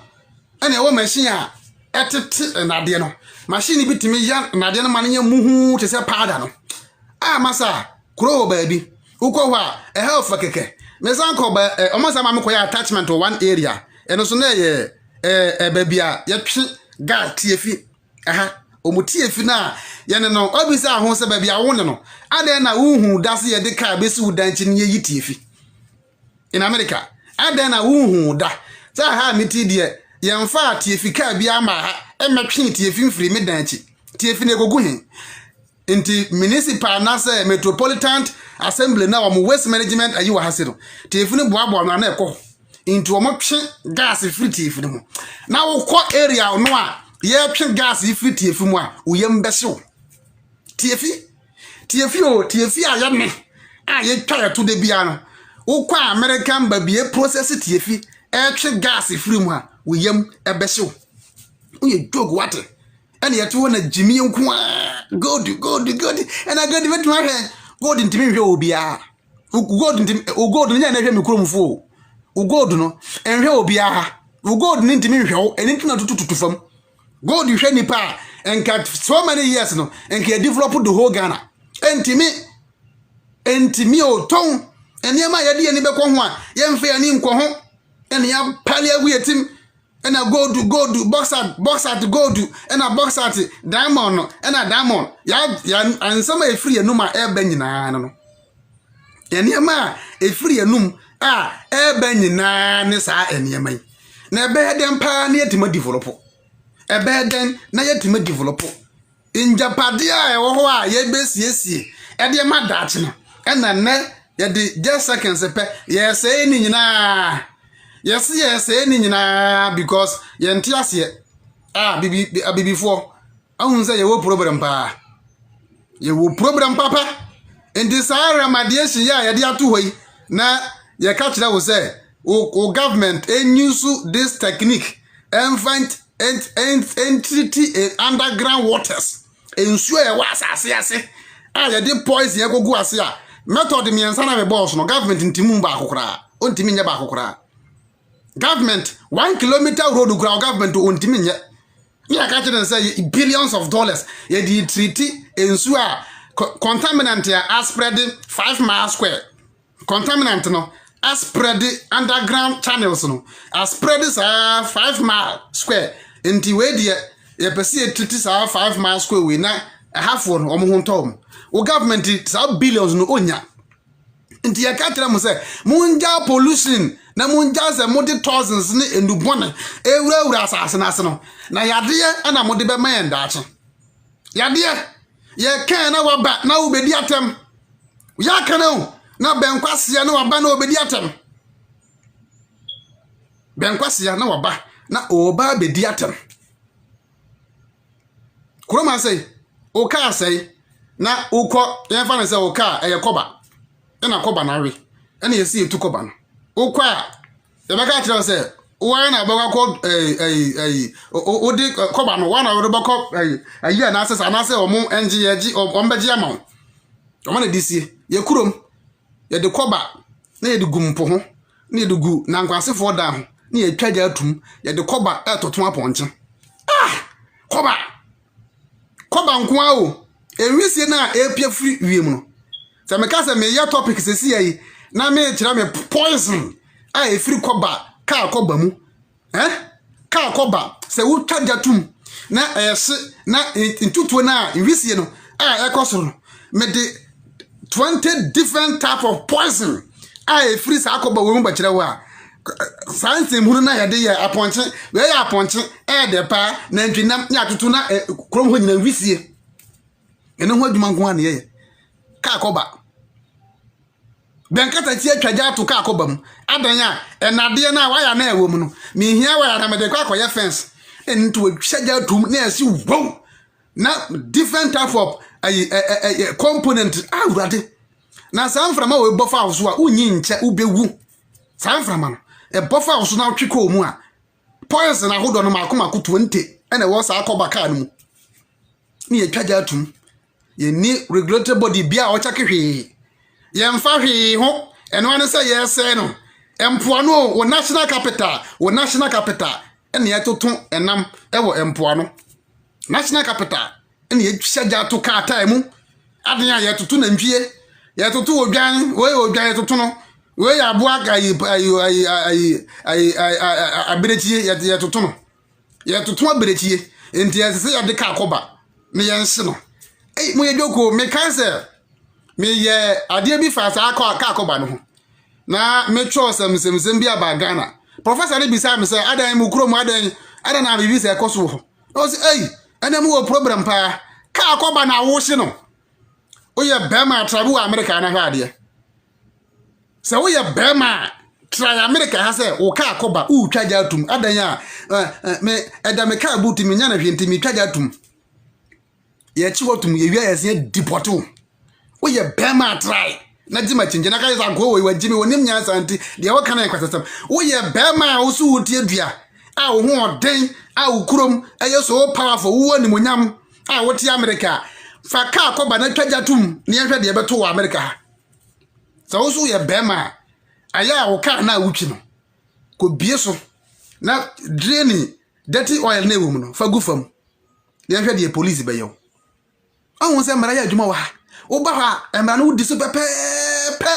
ene wo machine a etete nade no machine bi timi ya nade no mane muhu te se powder no masa kuro ba bi uko wa health keke me san ko ba omo sa ma me ko ya attachment to one area eno so na ye ba bia ye twe gas tiefi omutiefi na ye ne no obisa ho se ba bia wo ne no ade na uhu dase ye de ka besi udanchi ne yi tiefi in America ade na uhu da sa ha miti de ye mfa tiefi ka bia ma ha emetwe tiefi mfiri medanchi tiefi ne gogu hin inti municipal na se metropolitan assembly na wo waste management ayi wa hasiro tiefi ne boabo na ekọ inti wo motwe gas free tiefi ne mo na wo ko area no a ye twe gas free tiefi mu a uyem besew tiefi aya me ye twa to de bia no wo kwa American babie process tiefi twe gas free mu a uyem ebesew uye jog wate ene yeto wona jimi nko a gold ena gold vetu ha gold ntimi hwe obi a gold nya na hwe mikromfo gold no enhwe obi a gold ni ntimi hwe eni ntuna tututu fam gold hwe nipa enka so many years no enka develop the whole Ghana entimi o ton eniema yade ye ni be ko ho a ye mfa ye ni nko ho ene ya pale agu yetim ena gold bauxite gold ena bauxite diamond no ena diamond ya ansama efiri enum a eba nyina no eniema efiri enum ebe nyina ne saa enyeman na ebe den pa na yetima develop ebe den na yetima develop injapade a ewo ho a ye besiesie ede ma dache no ena ne ye de just seconds pe ye say ni nyina yes ni nyina because ye ntiase bibi fo ahun say ye wo problem pa ye wo problem papa enti saa remediation ya ye de ato hoyi na ye ka kire wo say o government use this technique and find entity underground waters ensure ye wa asase ase ye de poison ye gogu ase a method mi ensa na be boss no government ntimu ba akokora ontimi nya ba akokora government 1 kilometer road ground government ontimi nya ya ka kire say billions of dollars ye di treaty ensure contaminant ya spread 5 miles square contaminant no spread underground channels no spread 5 miles square enti we die ye pese treaty 5 miles square we na half one omo ho ntom o government sa billions no onya enti ya ka kire mo say munja pollution na munja se modi thousands ni endubone ewura asase na ase no na yade na modi be ma yenda ache yade ye kan na waba na obedi atem ya kan na benkwase na waba na obedi atem benkwase na waba na oba bedi atem kuroma say o ka say na ukọ ye fa na say o ka eye koba na koba na we na ye si etu koba no ukọ a ye be ka tell say wa na ba ko o di koba no wa na we bako ayi na say omo enji yeji ombeji ama omo na disie ye kurom ye de koba na ye de gumpo ho na ye de gu na nkwasefo da ho na ye twaja atum ye de koba etoto aponche koba nko a o enwisie na epia free wiem no se me ka se me ya topic sesi yi na me kira me poison a e free koba ka koba mu ka koba se wo twaja tum na ese na ntutuo na enwisie no a ekosoro me de 20 different type of poison a free sa koba wo mu ba kira wa science mu na ya de ya aponche we ya aponche de pa na ntwinam ya tutu na krom ho nyina enwisie ene ho adwuma nko ane ye ka koba benkata ti atwaja to ka koba mu adanya enade na wa ya na ewo mu no mi hia wa ya na me de kwa koye fence ento atwaja tum na esi wow na different type of component awurade na sanframa we bofa awso a unyi nche ubewu sanframa no e bofa awso na tweko mu a poison na hodo no makomako 20 ene wo sa akoba ka no ni atwaja tum ye ni regulatory body bia o chake hwe ye mfa hwe ho eno ane se ye se no empoano wo national capital ene ye toton enam ewo empoano national capital ene ye twaja to ka time aden ya ye toton na ntwie ye toton odwan we odwan ye toton no we ya bo aga aberechie ye toton no ye toton aberechie enti ye se ye de ka akoba ne ye nse no mo ye joko me kanse me ye ade bi fa sa ka akoba no ho na me cho semsem bi aba Ghana professor ne bi sa me say adan mu kuro mu adan na bibi se ekoso ho o say ana mu wo problem pa ka akoba na wo hye no o ye bema travel America na hwa ade se wo ye bema try America ha say o ka akoba u twaja atum adan a me eda me ka buti me nya na hwenti me twaja atum ye chi wotum ye wi ayese deporto wo ye bema try na jima chinje na kai za ko wo wajimi wonim nya santi de wo kana kwasasam wo ye bema wo su wuti adua a wo ho oden a wo kurom aye so powerful wo ni monyam a wo ti America fa ka akoba na twaja tum ne hwe de beto wo America so wo su ye bema aya wo ka na wutwi no ko bie so na draining dirty oil na ewo mu no fa gu fam ne hwe de police be yo ahun se mara ya adwuma wa wo ba ha emra no wudi so pepepe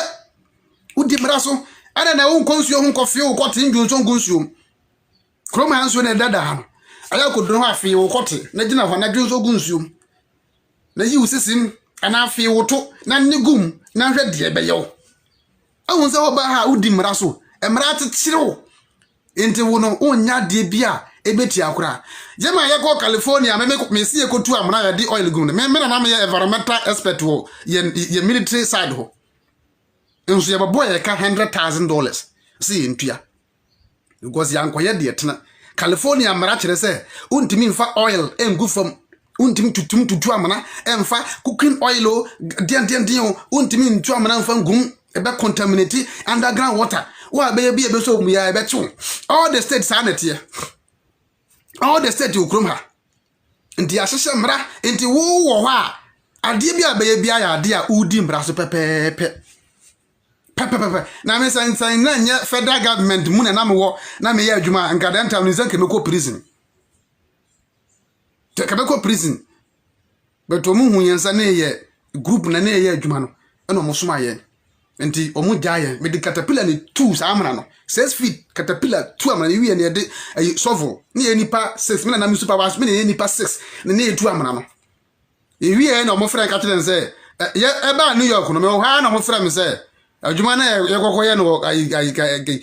wudi mra so ana na wo konsuo ho kofi wo kote ndwonso konsuo kroma hanso na dada ha aya ko don ha fi wo kote na gina ho na dwonso konsuo na yi usisim ana fi wo to na negum na hwe de be yo ahun se oba ha udi mmara so mmara tetire enti wo no onya de bia ebeti akura jema ye ko California me sie ko tu amra ya di oil gum me na me environmental expert wo ye military side ho enso ye babo ye ka $100,000 see ntua because yankoye de tena California mara kire se untimi mfa oil engu fam untimi tutu amana emfa cooking oil o den untimi ntu amana mfa ngum ebe contaminate underground water wa be bi ebe so mu ya ebe chu all the states sanity all the states ukrum ha nti ahihye mra nti wo ha ade bi abaye bi aya ade a udi mra so pepepe na me san na nya federal government mu na me wo na me ya adwuma nka dan tam ni san kemeko prison prison but omu hu yensa na ye group na na ye adwuma no eno mo soma ye nti omu jaye me de caterpillar ni 2 sa amra no 6 feet caterpillar 2 amra wi na de shovel ni ye nipa 6 me na me supervise me na nipa 6 na ye 2 amra no e wi na omo fra ka tell say ye eba New York no me ho ha na mo fra me say adwuma na ye kokoye no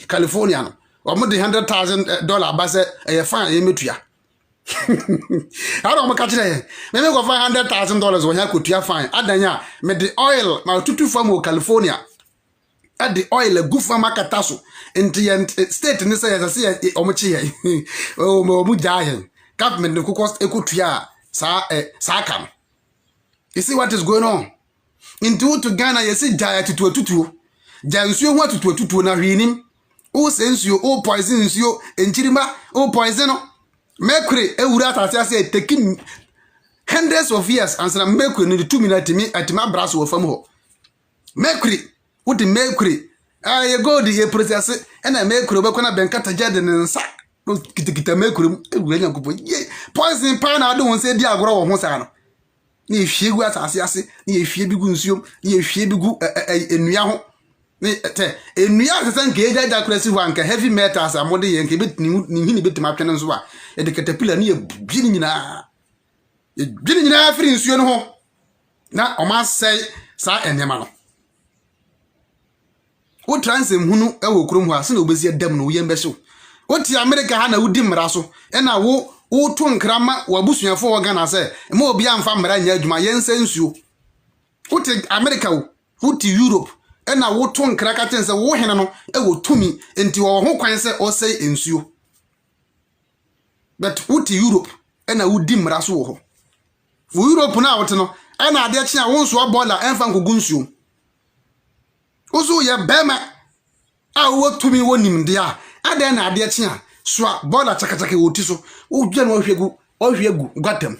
California no omo de $100,000 ba say ye fan ye metua I don't catch it. Maybe go $500,000 when you could fine. Adanya, made the oil, my tutu from California. Add the oil, a good for Macatasso. In the state, and say, as I say, Omochi, oh, Mujayan. Government, the cookos, Ekutia, Sakam. You see what is going on? Into to Ghana, you see, Jaya to a tutu. Jaya, you want to a tutu na him. Oh, sends you, oh, poisons you, and Chirima, oh, poison. Mercury, Eurata say taking hundreds of years, and some Mercury need 2 minutes at my brass or from home. Mercury, what the Mercury? I go the process, and I make Robacona Bencata Jaden and sack. Kita Mercury, poison pan, I don't say Diagro or Mosano. Ni she was as ni she begunsium, ni she begu in Yaho. In Nia, thank you, that aggressive one, heavy metals are more than bit ni bit my penance. And the caterpillar near Binina. Binina friends, you know. Now, I must say, Sir and Yamano. What trans him who know a crum was no busy a demon, we embezzle. What the America Hana would dim rasso, and I wo, oh, twin crammer, or bushing for Ghana say, more beyond family, my yen sends you. What the America, who to Europe, and I would twin crackers and war henano, a would to me, into our home can say or say ensue. But what Europe and I would dim rasso. For Europe now, and I did I won't swap boiler and fango gunsum. Also, ya bema, I work to me one him there. I then I did swap boiler chakataki wotiso, oh, general Hegu, or Hegu, got them.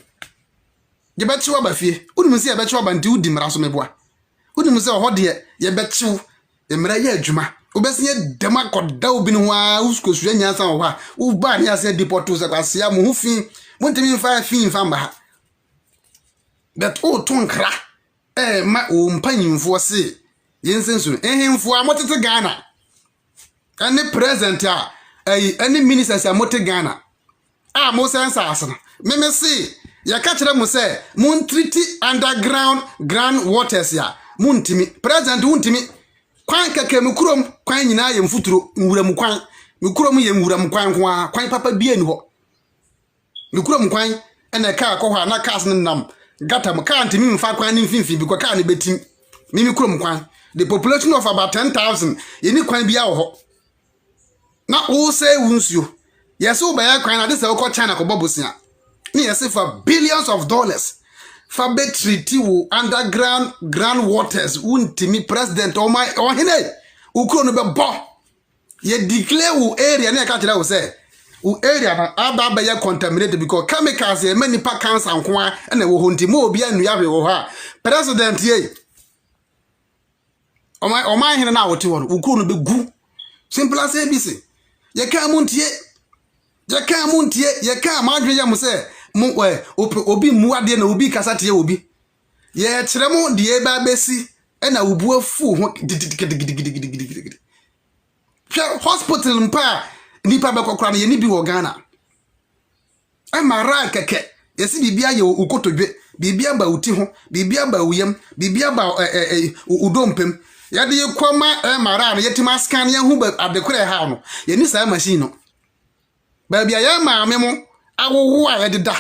You bet you about fear. Wouldn't say I bet you about do dim rasso me boy. Wouldn't say what dear, you bet you, the Maria Juma. Obesie dema koda obinwa usko suanya san ho ha u ba ni ase deportos asia mo hufin montimi fa fin fa mba but o tonkra ma o mpanyimfo se yensensu ehemfo amotete Ghana ani president ani ministers amote Ghana mo sensa asana me se ya ka kire mo se mon treaty underground ground waters ya montimi president wontimi kwan keke mukrom kwan nyina ye mfuturo nwuram kwan mukrom ye nwuram kwan kwan papa bie ni ho mukrom kwan ena ka akọ na cars nnam gata m ka ntimi mfa kwan ni mfimfi biko ka ne betim mimi krom kwan the population of about 10,000 yeni kwan bia ho na o say wunsuo yes o ba ya kwan na this e China ko bobosia ni yes for billions of dollars Fabe treaty wo underground ground waters untimi president o my o hine ukro no be bo ye declare wo area na ka kire wo say wo area na aba ya contaminated because chemicals e many pa cancer nko na wo honti mo obi anu ya hwe wo ha president ye o my hine na wote wo ukro no be gu simple as ABC ye ka muntie ye ka madwe ya mo say obi muade na obi kasate obi ye kire mu de ba besi na obu afu ho hospital mpa nipa be kokora na ye ni bi wo Ghana amara keke yesi bibia ye ukotodwe bibia ba uti ho bibia ba uyam bibia ba udompem Yade ye kwama mara no yetima scan ye hu adekore ha no ye ni sa machine no ba bia ye maame mo awowo a ye deda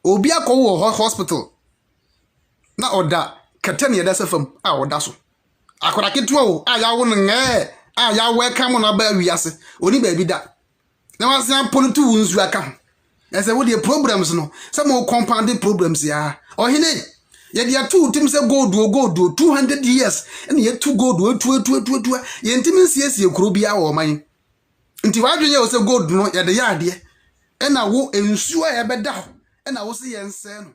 obi akọwo hospital na oda katani ye da sefam a oda so akora ketewa o a ya wo nge a ya welcome na ba wiase oni ba bi da na wasan politu wunsu aka ese wo de problems no some compound problems ya ohine ye dia two tim se gold 200 years and ye two gold tu ye ntimi siesie kuro bia wo man nti wadwenye wo se gold no ye de ya de e na wo ensu a ye beda ho e na wo se ye nse no